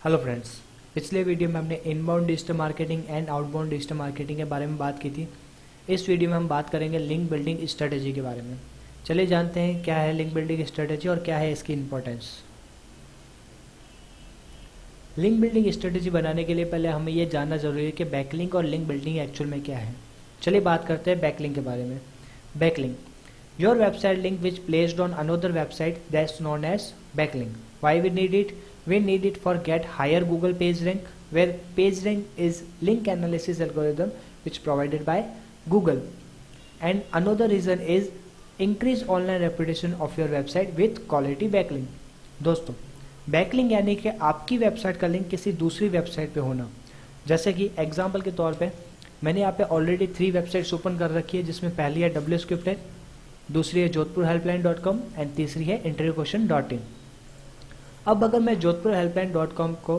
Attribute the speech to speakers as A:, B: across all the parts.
A: Hello friends, पिछले video में हमने inbound digital marketing and outbound digital marketing के बारे में बात की थी। इस वीडियो में हम बात करेंगे लिंक बिल्डिंग स्ट्रेटेजी के बारे में। चलिए जानते हैं क्या है लिंक बिल्डिंग स्ट्रेटेजी और क्या है इसकी इंपॉर्टेंस। लिंक बिल्डिंग स्ट्रेटेजी बनाने के लिए पहले हमें यह जानना जरूरी है कि बैकलिंक और लिंक बिल्डिंग एक्चुअल में क्या है। चलिए बात करते हैं बैकलिंक के बारे में। Backlink, your website link which placed on another website that's known as backlink. Why we need it? We need it for get higher Google page rank, where page rank is link analysis algorithm which provided by Google. And another reason is increase online reputation of your website with quality backlink. दोस्तों, backlink यानी कि आपकी website का link किसी दूसरी website पे होना। जैसे कि एग्जांपल के तौर पे मैंने यहाँ पे ऑलरेडी 3 वेबसाइट्स ओपन कर रखी है, जिसमें पहली है WScripted, दूसरी है jodhpurhelpline.com एंड तीसरी है interviewquestion.in। अब अगर मैं jodhpurhelpline.com को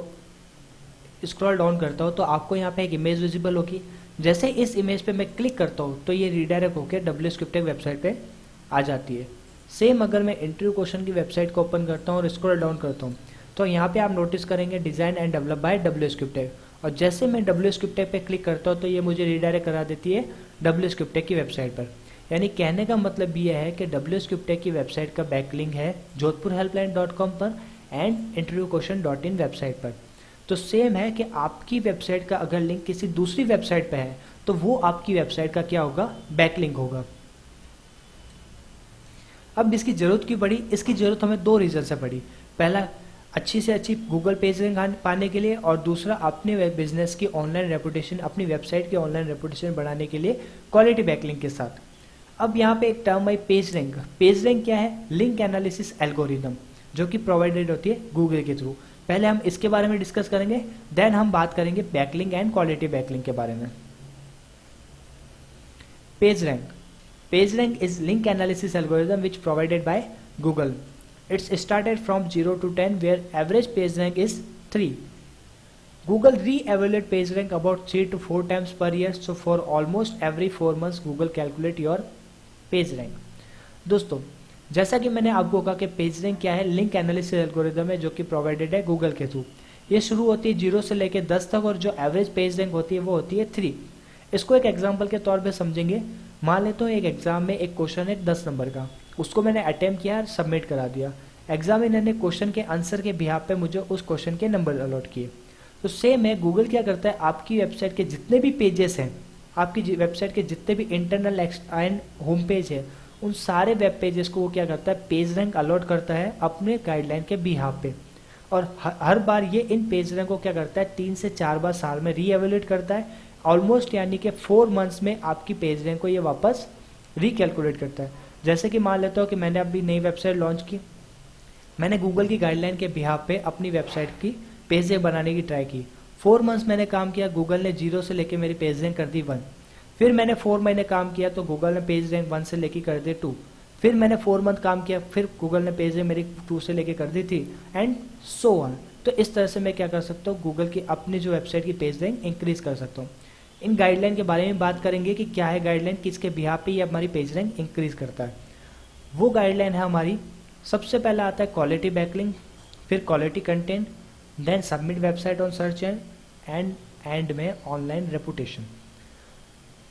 A: स्क्रॉल डाउन करता हूँ तो आपको यहाँ पे एक इमेज विजिबल होगी। जैसे इस इमेज पे मैं क्लिक करता हूँ तो ये रीडायरेक्ट होकर WScripted वेबसाइट पे आ जाती है। सेम अगर मैं इंटरव्यू क्वेश्चन की वेबसाइट को ओपन करता हूँ और स्क्रॉल डाउन करता हूँ तो यहाँ पे आप नोटिस करेंगे design and develop by WScripted, और जैसे मैं WScripted पे क्लिक करता हूँ तो ये मुझे रीडायरेक्ट करा देती है WScripted की वेबसाइट पर। यानी कहने का मतलब ये है कि WScripted की वेबसाइट का बैकलिंक है jodhpurhelpline.com पर एंड interviewquestion.in वेबसाइट पर। तो सेम है कि आपकी वेबसाइट का अगर लिंक किसी दूसरी वेबसाइट पे है तो वो आपकी वेबसाइट का क्या होगा? बैकलिंक होगा। अब इसकी जरूरत क्यों पड़ी? इसकी जरूरत हमें 2 रीजन से पड़ी। पहला, अच्छी से अच्छी गूगल पेज रैंक पाने के लिए, और दूसरा अपने वेब बिजनेस की ऑनलाइन रेपुटेशन, अपनी वेबसाइट की ऑनलाइन रेपुटेशन बढ़ाने के लिए क्वालिटी बैकलिंक के साथ। अब यहाँ पे एक टर्म है पेज रैंक। पेज रैंक क्या है? लिंक एनालिसिस एल्गोरिदम, जो कि प्रोवाइडेड होती है गूगल के थ्रू। पहले हम इसके बारे में डिस्कस करेंगे, देन हम बात करेंगे बैकलिंक एंड क्वालिटी बैकलिंक के बारे में। Page rank, page rank is link analysis algorithm which provided by Google. It's started from 0 to 10 where average page rank is 3। Google re-evaluate page rank about 3 to 4 times per year, so for almost every 4 months Google calculate your page rank। दोस्तों, जैसा कि मैंने आपको कहा कि page rank क्या है? Link analysis algorithm है जो कि प्रोवाइडेड है गूगल के थ्रू। ये शुरू होती है 0 से लेकर 10 तक, और जो एवरेज पेज रैंक होती है वो होती है 3। इसको एक एग्जांपल के तौर पे समझेंगे। मान लेते हो एक एग्जाम में एक क्वेश्चन है 10 नंबर का, उसको मैंने अटेम्प्ट किया और सबमिट करा दिया। एग्जामिनर ने क्वेश्चन के आंसर के बिहाफ पे मुझे उस क्वेश्चन के नंबर अलॉट किए। तो सेम है, गूगल क्या करता है, आपकी वेबसाइट के जितने भी पेजेस हैं, आपकी वेबसाइट के जितने भी इंटरनल एंड होम पेज है, उन सारे वेब पेजेस को वो क्या करता है? पेज रैंक अलॉट करता है अपने गाइडलाइन के बिहाफ पे। और हर बार ये इन पेज रैंक को क्या करता है? 3 से 4 बार साल में रीएवेल्यूएट करता है ऑलमोस्ट, यानी कि 4 मंथ्स में आपकी पेज रैंक को ये वापस रिकैलकुलेट करता है। जैसे कि मान लेता हूँ कि मैंने अभी नई वेबसाइट लॉन्च की, मैंने गूगल की गाइडलाइन के बिहाफ पे अपनी वेबसाइट की पेज रैंक बनाने की ट्राई की। 4 मंथ्स मैंने काम किया, गूगल ने 0 से लेके मेरी पेज रैंक कर दी 1। फिर मैंने 4 महीने काम किया तो गूगल ने पेज रैंक 1 से लेके कर दी 2। फिर मैंने 4 मंथ काम किया, फिर गूगल ने पेज रैंक मेरी 2 से लेके कर दी 3 एंड सो ऑन। तो इस तरह से मैं क्या कर सकता हूँ? गूगल की अपनी जो वेबसाइट की पेज रैंक इंक्रीज कर सकता हूँ। इन गाइडलाइन के बारे में बात करेंगे कि क्या है गाइडलाइन, किसके बिहाफ पे ये हमारी पेज रैंक इंक्रीज करता है। वो गाइडलाइन है हमारी, सबसे पहला आता है क्वालिटी बैकलिंक, फिर quality content, then submit website on search and में ऑनलाइन रेपुटेशन।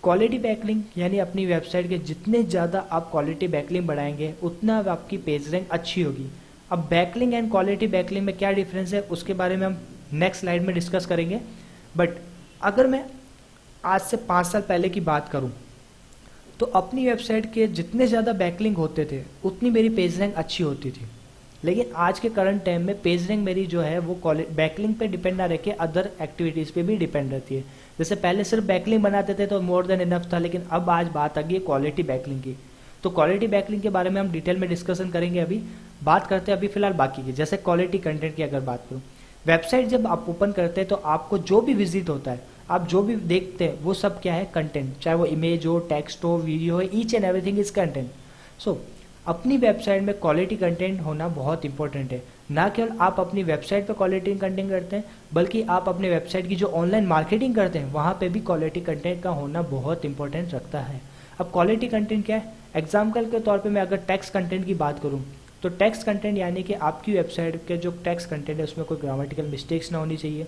A: क्वालिटी बैकलिंक यानी अपनी वेबसाइट के जितने ज़्यादा आप क्वालिटी बैकलिंक बढ़ाएंगे उतना आपकी पेज रैंक अच्छी होगी। अब बैकलिंक एंड क्वालिटी बैकलिंक में क्या डिफरेंस है उसके बारे में हम नेक्स्ट स्लाइड में डिस्कस करेंगे। बट अगर मैं आज से 5 साल पहले की बात करूं तो अपनी वेबसाइट के जितने ज़्यादा बैकलिंक होते थे उतनी मेरी पेज रैंक अच्छी होती थी। लेकिन आज के करंट टाइम में पेज रैंक मेरी जो है वो बैकलिंक पे डिपेंड ना रह के अदर एक्टिविटीज़ पे भी डिपेंड रहती है। जैसे पहले सिर्फ बैकलिंक बनाते थे तो मोर देन इनफ था, लेकिन अब आज बात आ गई है क्वालिटी बैकलिंक की। तो क्वालिटी बैकलिंक के बारे में हम डिटेल में डिस्कशन करेंगे। अभी बात करते हैं अभी फिलहाल बाकी की। जैसे क्वालिटी कंटेंट की अगर बात करूँ, वेबसाइट जब आप ओपन करते हैं तो आपको जो भी विजिट होता है, आप जो भी देखते हैं वो सब क्या है? कंटेंट। चाहे वो इमेज हो, टेक्स्ट हो, वीडियो हो, each and everything is content. So अपनी वेबसाइट में क्वालिटी कंटेंट होना बहुत इंपॉर्टेंट है। ना केवल आप अपनी वेबसाइट पे क्वालिटी कंटेंट करते हैं, बल्कि आप अपने वेबसाइट की जो ऑनलाइन मार्केटिंग करते हैं वहाँ पे भी क्वालिटी कंटेंट का होना बहुत इंपॉर्टेंट रखता है। अब क्वालिटी कंटेंट क्या है? एग्जाम्पल के तौर पे मैं अगर टेक्स्ट कंटेंट की बात करूँ तो टेक्स्ट कंटेंट यानी कि आपकी वेबसाइट के जो टेक्स्ट कंटेंट है उसमें कोई ग्रामेटिकल मिस्टेक्स ना होनी चाहिए।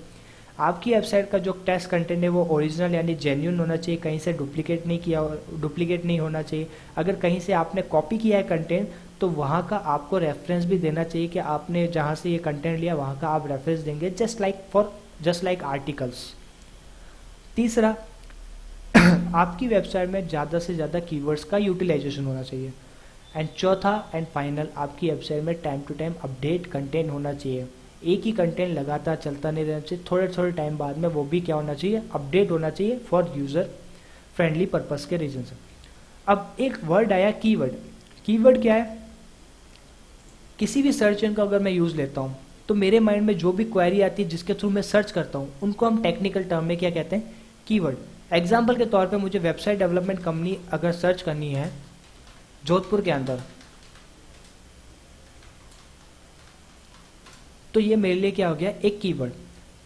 A: आपकी वेबसाइट का जो टेक्स्ट कंटेंट है वो ओरिजिनल यानी जेन्युइन होना चाहिए, कहीं से डुप्लीकेट नहीं होना चाहिए। अगर कहीं से आपने कॉपी किया है कंटेंट तो वहाँ का आपको रेफरेंस भी देना चाहिए कि आपने जहाँ से ये कंटेंट लिया वहाँ का आप रेफरेंस देंगे, जस्ट लाइक आर्टिकल्स। तीसरा, आपकी वेबसाइट में ज़्यादा से ज़्यादा कीवर्ड्स का यूटिलाइजेशन होना चाहिए। एंड चौथा एंड फाइनल, आपकी वेबसाइट में time to time update content होना चाहिए। एक ही कंटेंट लगातार चलता नहीं रहना चाहिए, थोड़े थोड़े टाइम बाद में वो भी क्या होना चाहिए, अपडेट होना चाहिए फॉर यूज़र फ्रेंडली पर्पस के रीजन से। अब एक वर्ड आया कीवर्ड। कीवर्ड क्या है? किसी भी सर्च इंजन का अगर मैं यूज़ लेता हूँ तो मेरे माइंड में जो भी क्वेरी आती है जिसके थ्रू मैं सर्च करता हूँ उनको हम टेक्निकल टर्म में क्या कहते हैं, कीवर्ड। एग्जाम्पल के तौर पे मुझे वेबसाइट डेवलपमेंट कंपनी अगर सर्च करनी है जोधपुर के अंदर, तो ये मेरे लिए क्या हो गया, एक कीवर्ड।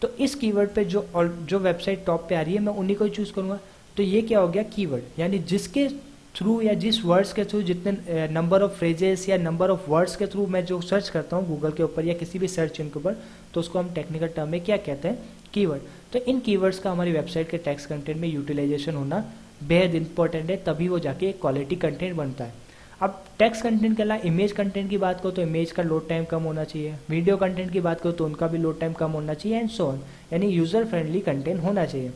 A: तो इस कीवर्ड पे जो वेबसाइट टॉप पे आ रही है मैं उन्हीं को ही चूज करूंगा। तो ये क्या हो गया, कीवर्ड, यानी जिसके थ्रू या जिस वर्ड्स के थ्रू जितने नंबर ऑफ फ्रेजेस या नंबर ऑफ वर्ड्स के थ्रू मैं जो सर्च करता हूँ गूगल के ऊपर या किसी भी सर्च इंजन के ऊपर, तो उसको हम टेक्निकल टर्म में क्या कहते हैं, कीवर्ड। तो इन कीवर्ड्स का हमारी वेबसाइट के टेक्स्ट कंटेंट में यूटिलाइजेशन होना बेहद इंपॉर्टेंट है, तभी वो जाके क्वालिटी कंटेंट बनता है। अब टेक्स्ट कंटेंट के अलावा इमेज कंटेंट की बात करो तो इमेज का लोड टाइम कम होना चाहिए, वीडियो कंटेंट की बात करो तो उनका भी लोड टाइम कम होना चाहिए, एंड सो ऑन, यानी यूजर फ्रेंडली कंटेंट होना चाहिए।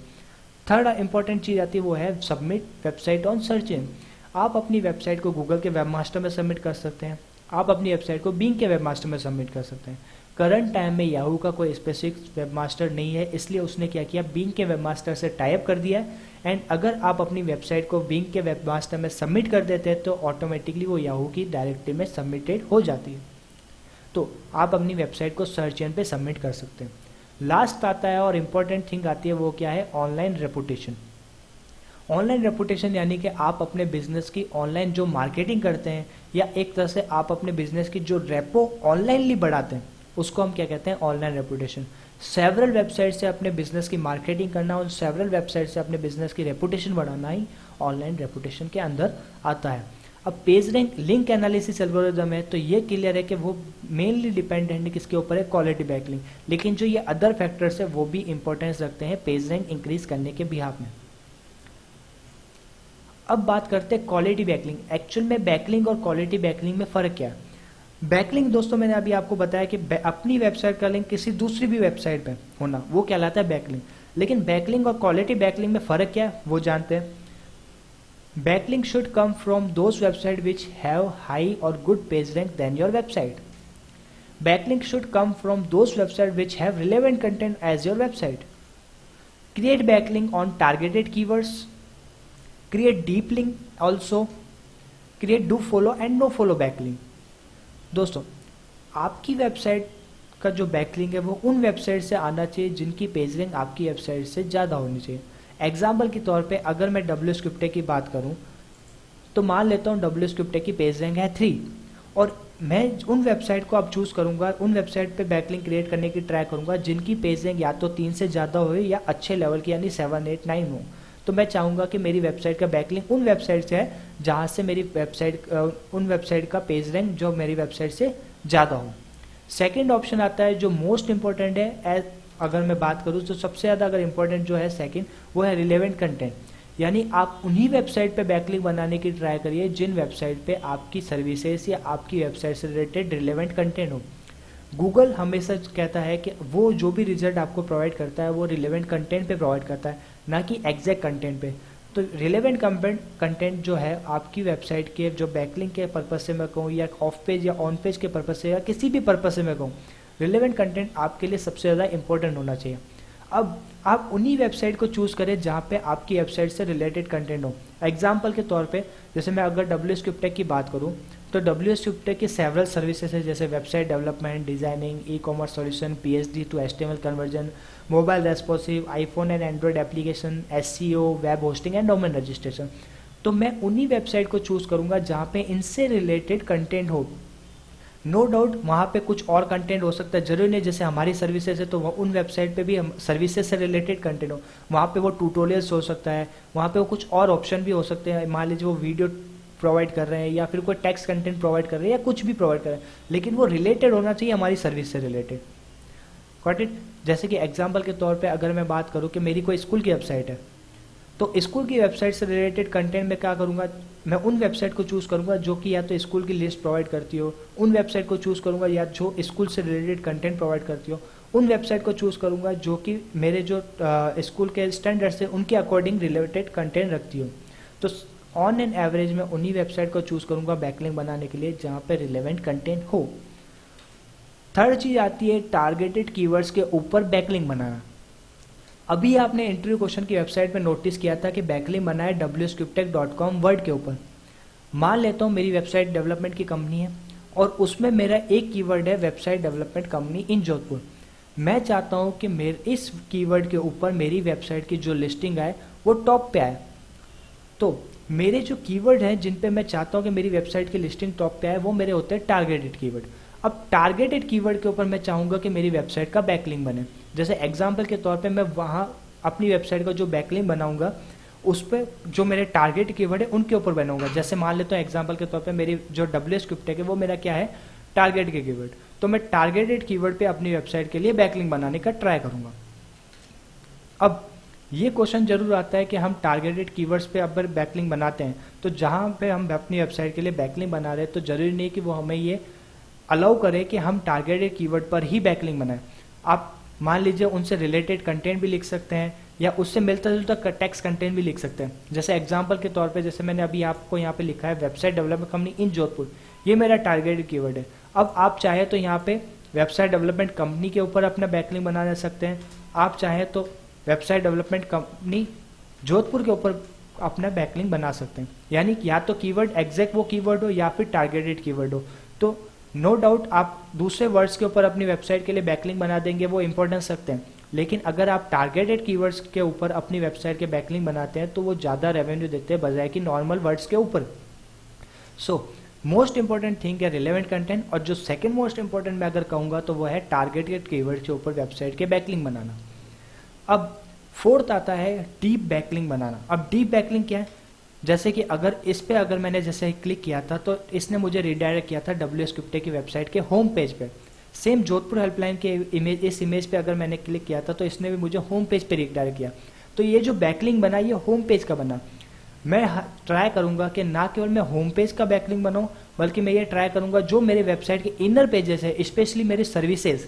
A: थर्ड इंपॉर्टेंट चीज आती है वो है submit website on search engine. आप अपनी वेबसाइट को गूगल के वेबमास्टर में सबमिट कर सकते हैं, आप अपनी वेबसाइट को बिंग के वेबमास्टर में सबमिट कर सकते हैं। करंट टाइम में याहू का कोई स्पेसिफिक वेबमास्टर नहीं है, इसलिए उसने क्या किया, बिंग के वेबमास्टर से टाई अप कर दिया है। एंड अगर आप अपनी वेबसाइट को बिंग के वेबमास्टर में सबमिट कर देते हैं तो ऑटोमेटिकली वो याहू की डायरेक्टरी में सबमिटेड हो जाती है। तो आप अपनी वेबसाइट को सर्च इंजन पे सबमिट कर सकते हैं। लास्ट आता है और इम्पॉर्टेंट थिंग आती है वो क्या है, ऑनलाइन रेपुटेशन। ऑनलाइन रेपुटेशन यानी कि आप अपने बिजनेस की ऑनलाइन जो मार्केटिंग करते हैं या एक तरह से आप अपने बिजनेस की जो रेपो ऑनलाइनली बढ़ाते हैं उसको हम क्या कहते हैं, ऑनलाइन रेपुटेशन। सेवरल वेबसाइट से अपने बिजनेस की मार्केटिंग करना और सेवरल वेबसाइट से अपने बिजनेस की रेपुटेशन बढ़ाना ही ऑनलाइन रेपुटेशन के अंदर आता है। अब page rank link analysis algorithm है तो ये क्लियर है कि वो मेनली डिपेंडेंट है किसके ऊपर है, क्वालिटी बैकलिंक, लेकिन जो ये अदर फैक्टर्स है वो भी इंपॉर्टेंस रखते हैं पेज रैंक इंक्रीज करने के बिहाफ में। अब बात करते हैं क्वालिटी बैकलिंक। एक्चुअल में बैकलिंक और क्वालिटी बैकलिंक में फर्क क्या है? बैकलिंक दोस्तों मैंने अभी आपको बताया कि अपनी वेबसाइट का लिंक किसी दूसरी भी वेबसाइट पे होना वो कहलाता है बैकलिंक। लेकिन बैकलिंक और क्वालिटी बैकलिंक में फर्क क्या है वो जानते हैं। Backlink should come from those website which have high और good page rank then your website. Backlink should come from those website which have relevant content as your website. Create backlink on targeted keywords, create deep link also, create do follow and no follow backlink. दोस्तों आपकी website का जो backlink है वो उन website से आना चाहिए जिनकी पेज रैंक आपकी वेबसाइट से ज़्यादा होनी चाहिए। एग्जाम्पल के तौर पे अगर मैं डब्ल्यू स्क्रिप्टे की बात करूं तो मान लेता हूं डब्ल्यू स्क्रिप्टे की पेज रैंक है 3 और मैं उन वेबसाइट को अब चूज करूंगा, उन वेबसाइट पे बैकलिंक क्रिएट करने की ट्राई करूंगा जिनकी पेज रैंक या तो 3 से ज़्यादा हो या अच्छे लेवल की यानी 7, 8, 9 हो। तो मैं चाहूंगा कि मेरी वेबसाइट का बैकलिंक उन वेबसाइट से है जहां से मेरी वेबसाइट उन वेबसाइट का पेज रैंक जो मेरी वेबसाइट से ज़्यादा हो। सेकंड ऑप्शन आता है जो मोस्ट इंपॉर्टेंट है, अगर मैं बात करूं तो सबसे ज़्यादा अगर इंपॉर्टेंट जो है सेकंड वो है रिलेवेंट कंटेंट, यानी आप उन्हीं वेबसाइट पे बैकलिंक बनाने की ट्राई करिए जिन वेबसाइट पे आपकी सर्विसेज या आपकी वेबसाइट से रिलेटेड रिलेवेंट कंटेंट हो। गूगल हमेशा कहता है कि वो जो भी रिजल्ट आपको प्रोवाइड करता है वो रिलेवेंट कंटेंट पे प्रोवाइड करता है, ना कि एग्जैक्ट कंटेंट पे। तो रिलेवेंट कंटेंट जो है आपकी वेबसाइट के जो बैकलिंक के पर्पज से मैं कहूँ या ऑफ पेज या ऑन पेज के पर्पज से या किसी भी पर्पज से मैं कहूँ, रिलेवेंट कंटेंट आपके लिए सबसे ज़्यादा इंपॉर्टेंट होना चाहिए। अब आप उन्हीं वेबसाइट को चूज़ करें जहाँ पे आपकी वेबसाइट से रिलेटेड कंटेंट हो। एग्जाम्पल के तौर पे जैसे मैं अगर डब्ल्यू स्क्रिप्टेक की बात करूँ तो डब्ल्यू स्क्रिप्टेक की सेवरल सर्विसेज है जैसे website development, designing, e commerce solution, PHP to HTML conversion, mobile responsive, iPhone and Android application, SEO, web hosting and domain registration. तो मैं उन्हीं वेबसाइट को चूज़ करूँगा जहाँ पे इनसे रिलेटेड कंटेंट हो। नो डाउट वहाँ पे कुछ और कंटेंट हो सकता है, जरूरी नहीं जैसे हमारी सर्विसेज है तो उन वेबसाइट पे भी हम सर्विसेज से रिलेटेड कंटेंट हो, वहाँ पे वो ट्यूटोरियल्स हो सकता है, वहाँ पे वो कुछ और ऑप्शन भी हो सकते हैं। मान लीजिए वो वीडियो प्रोवाइड कर रहे हैं या फिर कोई टेक्स्ट कंटेंट प्रोवाइड कर रहे हैं या कुछ भी प्रोवाइड कर रहे हैं, लेकिन वो रिलेटेड होना चाहिए हमारी सर्विस से रिलेटेड। Got it? जैसे कि एग्जांपल के तौर पे अगर मैं बात करूँ कि मेरी कोई स्कूल की वेबसाइट है, तो स्कूल की वेबसाइट से रिलेटेड कंटेंट में क्या करूँगा, मैं उन वेबसाइट को चूज़ करूँगा जो कि या तो स्कूल की लिस्ट प्रोवाइड करती हो, उन वेबसाइट को चूज़ करूँगा या जो स्कूल से रिलेटेड कंटेंट प्रोवाइड करती हो, उन वेबसाइट को चूज़ करूँगा जो कि मेरे जो स्कूल के स्टैंडर्ड्स है उनके अकॉर्डिंग रिलेटेड कंटेंट रखती हो। तो ऑन एन एवरेज मैं उन्हीं वेबसाइट को चूज़ करूँगा बैकलिंक बनाने के लिए जहाँ पे रिलेवेंट कंटेंट हो। थर्ड चीज़ आती है टारगेटेड कीवर्ड्स के ऊपर बैकलिंक बनाना। अभी आपने इंटरव्यू क्वेश्चन की वेबसाइट पे नोटिस किया था कि बैकलिंक बना है wscriptech.com वर्ड के ऊपर। मान लेता हूँ मेरी वेबसाइट डेवलपमेंट की कंपनी है और उसमें मेरा एक कीवर्ड है वेबसाइट डेवलपमेंट कंपनी इन जोधपुर। मैं चाहता हूँ कि मेरे इस कीवर्ड के ऊपर मेरी वेबसाइट की जो लिस्टिंग आए वो टॉप पे आए। तो मेरे जो कीवर्ड हैं जिन पे मैं चाहता हूँ कि मेरी वेबसाइट की लिस्टिंग टॉप पे आए वो मेरे होते हैं टारगेटेड कीवर्ड। अब टारगेटेड कीवर्ड के ऊपर मैं चाहूँगा कि मेरी वेबसाइट का बैकलिंक बने। जैसे एग्जांपल के तौर पे मैं वहाँ अपनी वेबसाइट का जो बैकलिंक बनाऊंगा उस पर जो मेरे टारगेट कीवर्ड है उनके ऊपर बनाऊंगा। जैसे मान लेता हूँ एग्जांपल के तौर पे मेरी जो wscriptech है वो मेरा क्या है, टारगेट के कीवर्ड। तो मैं टारगेटेड कीवर्ड पे अपनी वेबसाइट के लिए बैकलिंक बनाने का ट्राई करूंगा। अब ये क्वेश्चन जरूर आता है कि हम टारगेटेड कीवर्ड्स पे अगर बैकलिंक बनाते हैं तो जहाँ पे हम अपनी वेबसाइट के लिए बैकलिंक बना रहे हैं तो जरूरी नहीं कि वो हमें ये अलाउ करे कि हम टारगेटेड कीवर्ड पर ही बैकलिंक बनाएं। आप मान लीजिए उनसे रिलेटेड कंटेंट भी लिख सकते हैं या उससे मिलता जुलता टेक्स्ट कंटेंट भी लिख सकते हैं। जैसे एग्जांपल के तौर पे जैसे मैंने अभी आपको यहाँ पे लिखा है वेबसाइट डेवलपमेंट कंपनी इन जोधपुर, ये मेरा टारगेटेड कीवर्ड है। अब आप चाहे तो यहाँ पे वेबसाइट डेवलपमेंट कंपनी के ऊपर अपना बैकलिंक बना सकते हैं, आप चाहे तो वेबसाइट डेवलपमेंट कंपनी जोधपुर के ऊपर अपना बैकलिंक बना सकते हैं। यानी या तो कीवर्ड एग्जैक्ट वो कीवर्ड हो या फिर टारगेटेड कीवर्ड हो। तो नो डाउट आप दूसरे वर्ड्स के ऊपर अपनी वेबसाइट के लिए बैकलिंक बना देंगे, वो इंपॉर्टेंस रखते हैं, लेकिन अगर आप टारगेटेड कीवर्ड्स के ऊपर अपनी वेबसाइट के बैकलिंक बनाते हैं तो वो ज़्यादा रेवेन्यू देते हैं बजाय कि नॉर्मल वर्ड्स के ऊपर। सो मोस्ट इंपॉर्टेंट थिंग है रिलेवेंट कंटेंट, और जो सेकंड मोस्ट इंपॉर्टेंट मैं अगर कहूँगा तो वो है टारगेटेड कीवर्ड के ऊपर वेबसाइट के बैकलिंक बनाना। अब फोर्थ आता है डीप बैकलिंक बनाना। अब डीप बैकलिंक क्या है, जैसे कि अगर इस पे अगर मैंने जैसे क्लिक किया था तो इसने मुझे रिडायरेक्ट किया था wscriptech की वेबसाइट के होम पेज पे। सेम जोधपुर हेल्पलाइन के इस इमेज पे अगर मैंने क्लिक किया था तो इसने भी मुझे होम पेज पे रिडायरेक्ट किया। तो ये जो बैकलिंक बना ये होम पेज का बना। मैं ट्राई करूंगा कि ना केवल मैं होम पेज का बैकलिंक बनाऊं बल्कि मैं ये ट्राई करूंगा जो मेरे वेबसाइट के इनर पेजेस है, स्पेशली मेरी सर्विसेज,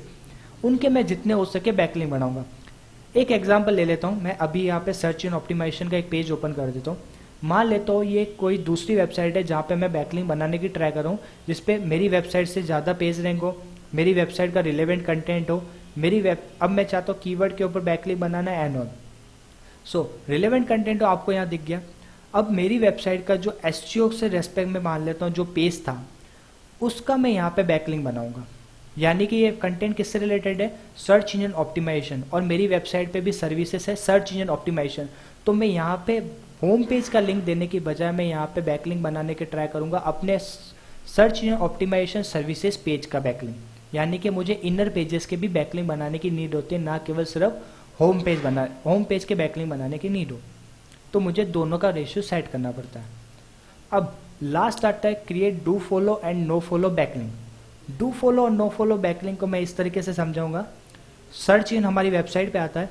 A: उनके मैं जितने हो सके बैकलिंक बनाऊंगा। एक एग्जाम्पल ले लेता हूँ, मैं अभी यहाँ पे सर्च इन ऑप्टिमाइजेशन का एक पेज ओपन कर देता हूँ। मान लेता हूँ ये कोई दूसरी वेबसाइट है जहाँ पे मैं बैकलिंक बनाने की ट्राई कर रहा हूँ, जिसपे मेरी वेबसाइट से ज़्यादा पेज रैंक हो, मेरी वेबसाइट का रिलेवेंट कंटेंट हो, अब मैं चाहता हूँ कीवर्ड के ऊपर बैकलिंक बनाना है and all. So relevant content तो आपको यहाँ दिख गया। अब मेरी वेबसाइट का जो एसईओ से रेस्पेक्ट में मान लेता हूँ जो पेज था उसका मैं यहाँ पे बैकलिंक बनाऊंगा। यानी कि ये कंटेंट किससे रिलेटेड है, सर्च इंजन ऑप्टिमाइजेशन, और मेरी वेबसाइट पे भी सर्विसेज है सर्च इंजन ऑप्टिमाइजेशन। तो मैं यहाँ पे होम पेज का लिंक देने की बजाय मैं यहाँ पे बैकलिंक बनाने के ट्राई करूँगा अपने search engine optimization services page का बैकलिंक। यानी कि मुझे इनर पेजेस के भी बैकलिंक बनाने की नीड होती है, ना केवल सिर्फ होम पेज के बैकलिंक बनाने की नीड हो। तो मुझे दोनों का रेशियो सेट करना पड़ता है। अब लास्ट आता है create do follow and no follow backlink. Do follow और नो फॉलो बैकलिंक को मैं इस तरीके से समझाऊंगा। सर्च इन हमारी वेबसाइट पे आता है,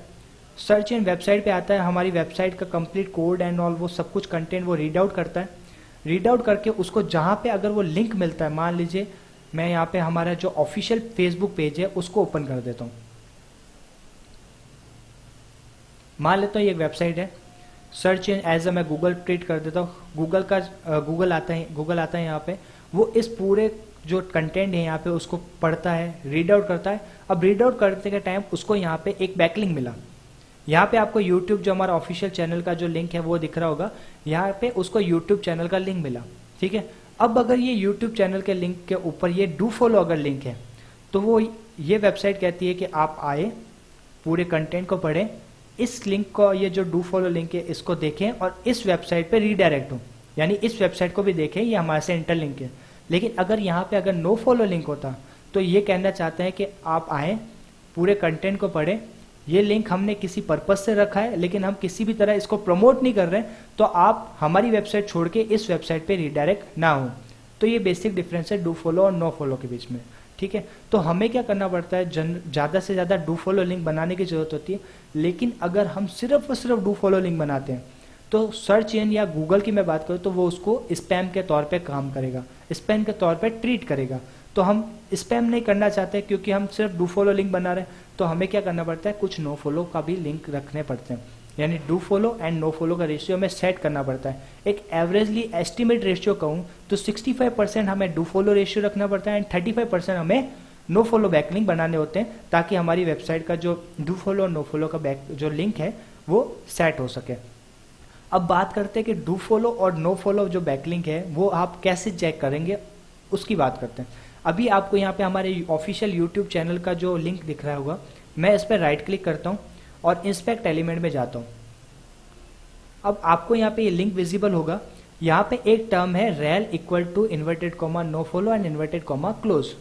A: सर्च इन वेबसाइट पे आता है, हमारी वेबसाइट का कंप्लीट कोड एंड ऑल वो सब कुछ कंटेंट वो रीड आउट करता है। रीड आउट करके उसको जहाँ पे अगर वो लिंक मिलता है, मान लीजिए मैं यहाँ पे हमारा जो ऑफिशियल फेसबुक पेज है उसको ओपन कर देता हूँ। मान लेता हूँ ये एक वेबसाइट है, सर्च इन एज मैं गूगल ट्रीट कर देता हूँ। गूगल आता है यहाँ पे, वो इस पूरे जो कंटेंट है यहाँ पे उसको पढ़ता है, रीड आउट करता है। अब रीड आउट करते के टाइम उसको यहाँ पे एक बैकलिंक मिला। यहाँ पे आपको YouTube जो हमारा ऑफिशियल चैनल का जो लिंक है वो दिख रहा होगा, यहाँ पे उसको YouTube चैनल का लिंक मिला, ठीक है। अब अगर ये YouTube चैनल के लिंक के ऊपर ये डू फॉलो अगर लिंक है तो वो ये वेबसाइट कहती है कि आप आए, पूरे कंटेंट को पढ़ें, इस लिंक को, ये जो डू फॉलो लिंक है इसको देखें और इस वेबसाइट पे रीडायरेक्ट हो, यानी इस वेबसाइट को भी देखें, ये हमारे से इंटरलिंक है। लेकिन अगर यहाँ पे अगर नो फॉलो लिंक होता तो ये कहना चाहते हैं कि आप आए, पूरे कंटेंट को पढ़ें, ये लिंक हमने किसी पर्पज से रखा है, लेकिन हम किसी भी तरह इसको प्रमोट नहीं कर रहे हैं, तो आप हमारी वेबसाइट छोड़ के इस वेबसाइट पे रिडायरेक्ट ना हो। तो ये बेसिक डिफरेंस है डू फॉलो और नो फॉलो के बीच में, ठीक है। तो हमें क्या करना पड़ता है, ज़्यादा से ज़्यादा डू फॉलो लिंक बनाने की जरूरत होती है, लेकिन अगर हम सिर्फ और सिर्फ डू फॉलो लिंक बनाते हैं तो सर्च इंजन या गूगल की मैं बात करूँ तो वो उसको स्पैम के तौर पे काम करेगा, स्पैम के तौर पे ट्रीट करेगा। तो हम स्पैम नहीं करना चाहते क्योंकि हम सिर्फ डू फॉलो लिंक बना रहे हैं, तो हमें क्या करना पड़ता है, कुछ नो फॉलो का भी लिंक रखने पड़ते हैं, यानी do follow and no follow का रेशियो हमें सेट करना पड़ता है। एक एवरेजली एस्टिमेट रेशियो कहूँ तो 65% हमें डू फॉलो रेशियो रखना पड़ता है एंड 35% हमें नो फॉलो बैकलिंक बनाने होते हैं, ताकि हमारी वेबसाइट का जो डू फॉलो और नो फॉलो का जो लिंक है वो सेट हो सके। अब बात करते हैं कि डू फॉलो और नो फॉलो जो बैकलिंक है वो आप कैसे चेक करेंगे, उसकी बात करते हैं। अभी आपको यहाँ पे हमारे ऑफिशियल यूट्यूब चैनल का जो लिंक दिख रहा होगा, मैं इस पर राइट क्लिक करता हूँ और इंस्पेक्ट एलिमेंट में जाता हूँ। अब आपको यहाँ पे ये लिंक विजिबल होगा। यहाँ पे एक टर्म है rel equal to inverted comma no follow and inverted comma close.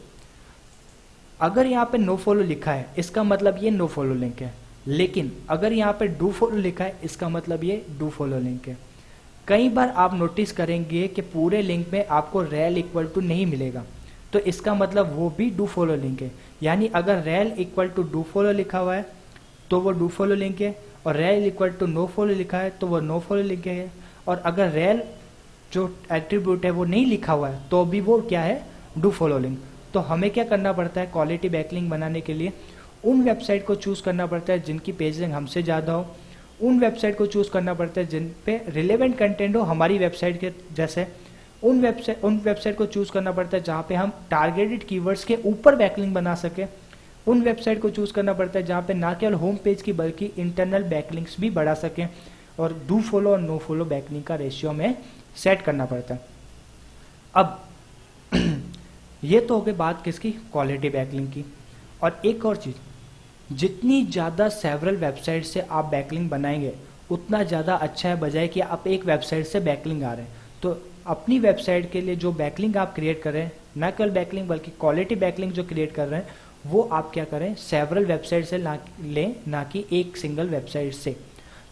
A: अगर यहाँ पे नो फॉलो लिखा है इसका मतलब ये नो फॉलो लिंक है, लेकिन अगर यहाँ पे डू फॉलो लिखा है इसका मतलब ये डू फॉलो लिंक है। कई बार आप नोटिस करेंगे कि पूरे लिंक में आपको रेल इक्वल टू नहीं मिलेगा, तो इसका मतलब वो भी डू फॉलो लिंक है। यानी अगर rel equal to do follow लिखा हुआ है तो वो डू फॉलो लिंक है, और rel equal to no follow लिखा है तो वो नो फॉलो लिंक है, और अगर रेल जो एट्रीब्यूट है वो नहीं लिखा हुआ है तो भी वो क्या है, डू फॉलो लिंक। तो हमें क्या करना पड़ता है, क्वालिटी बैकलिंक बनाने के लिए उन वेबसाइट को चूज करना पड़ता है जिनकी पेज रैंक हमसे ज़्यादा हो, उन वेबसाइट को चूज करना पड़ता है जिन पे रिलेवेंट कंटेंट हो हमारी वेबसाइट के जैसे, उन वेबसाइट को चूज करना पड़ता है जहाँ पे हम टारगेटेड कीवर्ड्स के ऊपर बैकलिंक बना सके, उन वेबसाइट को चूज करना पड़ता है जहाँ पे ना केवल होम पेज की बल्कि इंटरनल बैकलिंक्स भी बढ़ा सकें, और डू फॉलो और नो फॉलो बैकलिंक का रेशियो में सेट करना पड़ता है। अब ये तो हो गई बात किसकी, क्वालिटी बैकलिंक की। और एक और चीज़, जितनी ज़्यादा सेवरल वेबसाइट से आप बैकलिंक बनाएंगे उतना ज़्यादा अच्छा है, बजाय कि आप एक वेबसाइट से बैकलिंक आ रहे हैं। तो अपनी वेबसाइट के लिए जो बैकलिंक आप क्रिएट कर रहे हैं, ना केवल बैकलिंक बल्कि क्वालिटी बैकलिंक जो क्रिएट कर रहे हैं, वो आप क्या करें, सेवरल वेबसाइट से लें, ना कि एक सिंगल वेबसाइट से।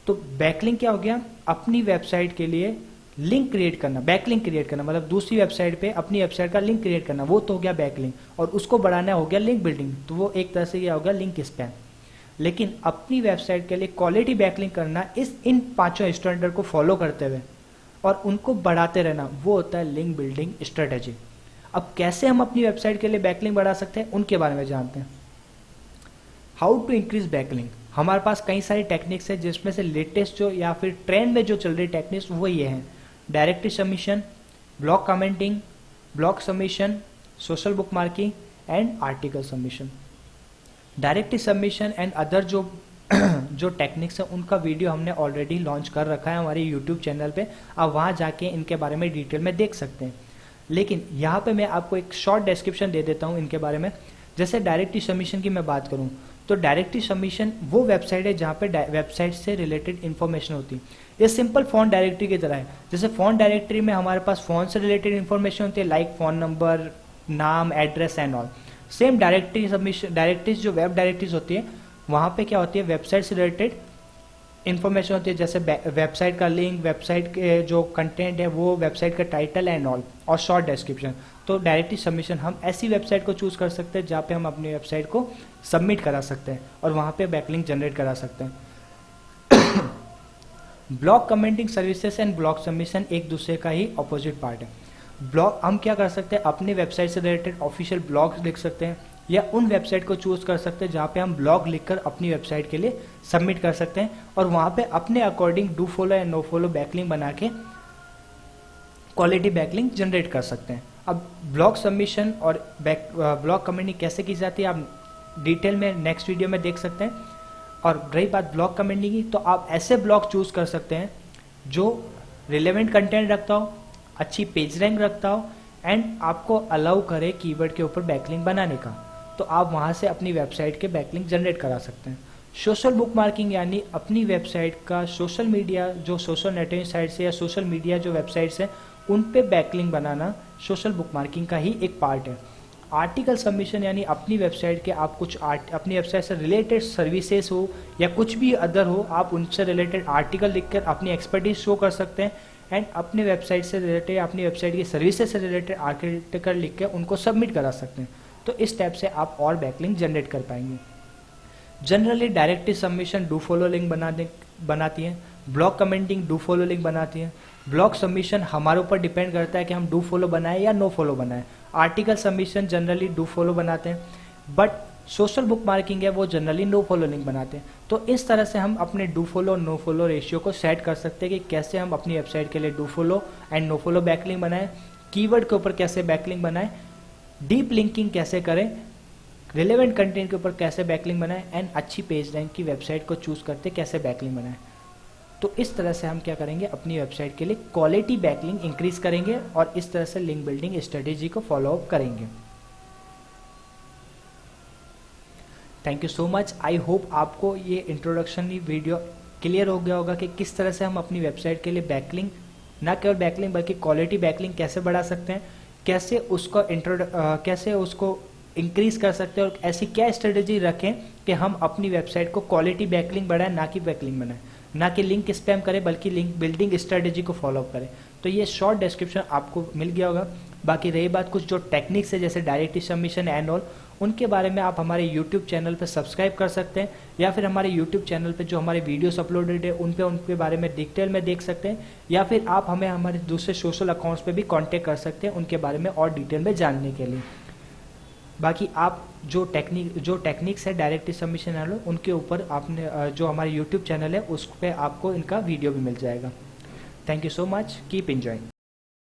A: तो बैकलिंक क्या हो गया, अपनी वेबसाइट के लिए लिंक क्रिएट करना, बैकलिंक क्रिएट करना मतलब दूसरी वेबसाइट पे अपनी वेबसाइट का लिंक क्रिएट करना, वो तो हो गया बैकलिंक, और उसको बढ़ाना हो गया लिंक बिल्डिंग, तो वो एक तरह से क्या हो गया, लिंक स्पैम। लेकिन अपनी वेबसाइट के लिए क्वालिटी बैकलिंक करना इन पांचों स्टैंडर्ड को फॉलो करते हुए और उनको बढ़ाते रहना, वो होता है लिंक बिल्डिंग स्ट्रेटेजी। अब कैसे हम अपनी वेबसाइट के लिए बैकलिंक बढ़ा सकते हैं उनके बारे में जानते हैं। हाउ टू इंक्रीज बैकलिंक, हमारे पास कई सारी टेक्निक्स है जिसमें से लेटेस्ट जो या फिर ट्रेंड में जो चल रही टेक्निक्स वो ये हैं, directory submission, block commenting, block submission, social book marking and article submission. Directory submission and other जो टेक्निक्स है उनका वीडियो हमने ऑलरेडी लॉन्च कर रखा है हमारे यूट्यूब चैनल पे, आप वहाँ जाके इनके बारे में डिटेल में देख सकते हैं। लेकिन यहाँ पे मैं आपको एक शॉर्ट डिस्क्रिप्शन दे देता हूँ इनके बारे में। जैसे डायरेक्टरी सबमिशन की मैं बात करूँ तो डायरेक्टरी सबमिशन वो वेबसाइट है जहाँ पे वेबसाइट से रिलेटेड इन्फॉर्मेशन होती है। ये सिंपल फ़ॉन्ट डायरेक्टरी की तरह है। जैसे फ़ॉन्ट डायरेक्टरी में हमारे पास फ़ोन से रिलेटेड इन्फॉर्मेशन होती है, लाइक फ़ोन नंबर, नाम, address and all. Same directory submission, directories जो वेब डायरेक्टरीज होती है वहाँ पे क्या होती है, वेबसाइट से रिलेटेड इन्फॉर्मेशन होती है, जैसे वेबसाइट का लिंक, वेबसाइट के जो कंटेंट है वो, वेबसाइट का टाइटल एंड ऑल, और शॉर्ट डिस्क्रिप्शन। तो डायरेक्टरी सबमिशन हम ऐसी वेबसाइट को चूज कर सकते हैं जहाँ पे हम अपनी वेबसाइट को सबमिट करा सकते हैं और वहाँ पे बैकलिंक जनरेट करा सकते हैं। Block commenting services and block submission एक दूसरे का ही अपोजिट पार्ट है। ब्लॉग हम क्या कर सकते हैं, अपनी वेबसाइट से रिलेटेड ऑफिशियल ब्लॉग्स लिख सकते हैं, या उन वेबसाइट को चूज कर सकते हैं जहाँ पे हम ब्लॉग लिखकर अपनी वेबसाइट के लिए सबमिट कर सकते हैं, और वहाँ पे अपने अकॉर्डिंग डू फॉलो या नो फॉलो बैकलिंक बना के क्वालिटी बैकलिंक जनरेट कर सकते हैं। अब ब्लॉग सबमिशन और ब्लॉग कमेंटिंग कैसे की जाती है आप डिटेल में नेक्स्ट वीडियो में देख सकते हैं। और रही बात ब्लॉग कमेंटिंग की, तो आप ऐसे ब्लॉग चूज कर सकते हैं जो रिलेवेंट कंटेंट रखता हो, अच्छी पेज रैंक रखता हो एंड आपको अलाउ करे कीवर्ड के ऊपर बैकलिंक बनाने का, तो आप वहाँ से अपनी वेबसाइट के बैकलिंक जनरेट करा सकते हैं। सोशल बुक मार्किंग यानी अपनी वेबसाइट का सोशल मीडिया, जो सोशल नेटवर्किंग साइट से या सोशल मीडिया जो वेबसाइट्स हैं उन पे बैकलिंक बनाना सोशल बुक मार्किंग का ही एक पार्ट है। आर्टिकल सबमिशन यानी अपनी वेबसाइट के आप कुछ अपनी वेबसाइट से रिलेटेड सर्विसेज हो या कुछ भी अदर हो, आप उनसे रिलेटेड आर्टिकल लिखकर अपनी एक्सपर्टीज शो कर सकते हैं एंड अपनी वेबसाइट से रिलेटेड, अपनी वेबसाइट की सर्विसेज से रिलेटेड आर्टिकल लिख के उनको सबमिट करा सकते हैं। तो इस टाइप से आप और बैकलिंक जनरेट कर पाएंगे। Generally directly submission do follow link बनाती है, block commenting do follow link बनाती है। ब्लॉक सबमिशन हमारे ऊपर डिपेंड करता है कि हम डू फॉलो बनाएं या नो फॉलो बनाएं। Article submission generally do follow बनाते हैं, बट सोशल बुक मार्किंग है वो जनरली नो फॉलो लिंक बनाते हैं। तो इस तरह से हम अपने do follow no follow ratio को सेट कर सकते हैं कि कैसे हम अपनी वेबसाइट के लिए do follow and no follow backlink बनाएं, कीवर्ड के ऊपर कैसे बैकलिंक बनाएं, डीप लिंकिंग कैसे करें, रिलेवेंट कंटेंट के ऊपर कैसे बैकलिंक बनाएं एंड अच्छी पेज रैंक की वेबसाइट को चूज करते कैसे बैकलिंक बनाएं। तो इस तरह से हम क्या करेंगे, अपनी वेबसाइट के लिए क्वालिटी बैकलिंक इंक्रीज करेंगे और इस तरह से लिंक बिल्डिंग स्ट्रेटेजी को फॉलो अप करेंगे। Thank you so much. I hope आपको ये इंट्रोडक्शन वीडियो क्लियर हो गया होगा कि किस तरह से हम अपनी वेबसाइट के लिए बैकलिंक, ना केवल बैकलिंक बल्कि क्वालिटी बैकलिंक कैसे बढ़ा सकते हैं, कैसे उसको इंक्रीज कर सकते हैं और ऐसी क्या स्ट्रेटेजी रखें कि हम अपनी वेबसाइट को क्वालिटी बैकलिंक बढ़ाएं, ना कि बैकलिंक बनाएं, ना कि लिंक स्पैम करें बल्कि लिंक बिल्डिंग स्ट्रेटेजी को फॉलो अप करें। तो ये शॉर्ट डिस्क्रिप्शन आपको मिल गया होगा। बाकी रही बात कुछ जो टेक्निक्स है जैसे डायरेक्टली सबमिशन एंड ऑल, उनके बारे में आप हमारे यूट्यूब चैनल पर सब्सक्राइब कर सकते हैं या फिर हमारे यूट्यूब चैनल पर जो हमारे वीडियोस अपलोडेड है उनके बारे में डिटेल में देख सकते हैं, या फिर आप हमें हमारे दूसरे सोशल अकाउंट्स पे भी कांटेक्ट कर सकते हैं उनके बारे में और डिटेल में जानने के लिए। बाकी आप जो टेक्निक्स है डायरेक्टली सबमिशन एंड ऑल, उनके ऊपर आपने जो हमारे यूट्यूब चैनल है उस पर आपको इनका वीडियो भी मिल जाएगा। Thank you so much, keep enjoying.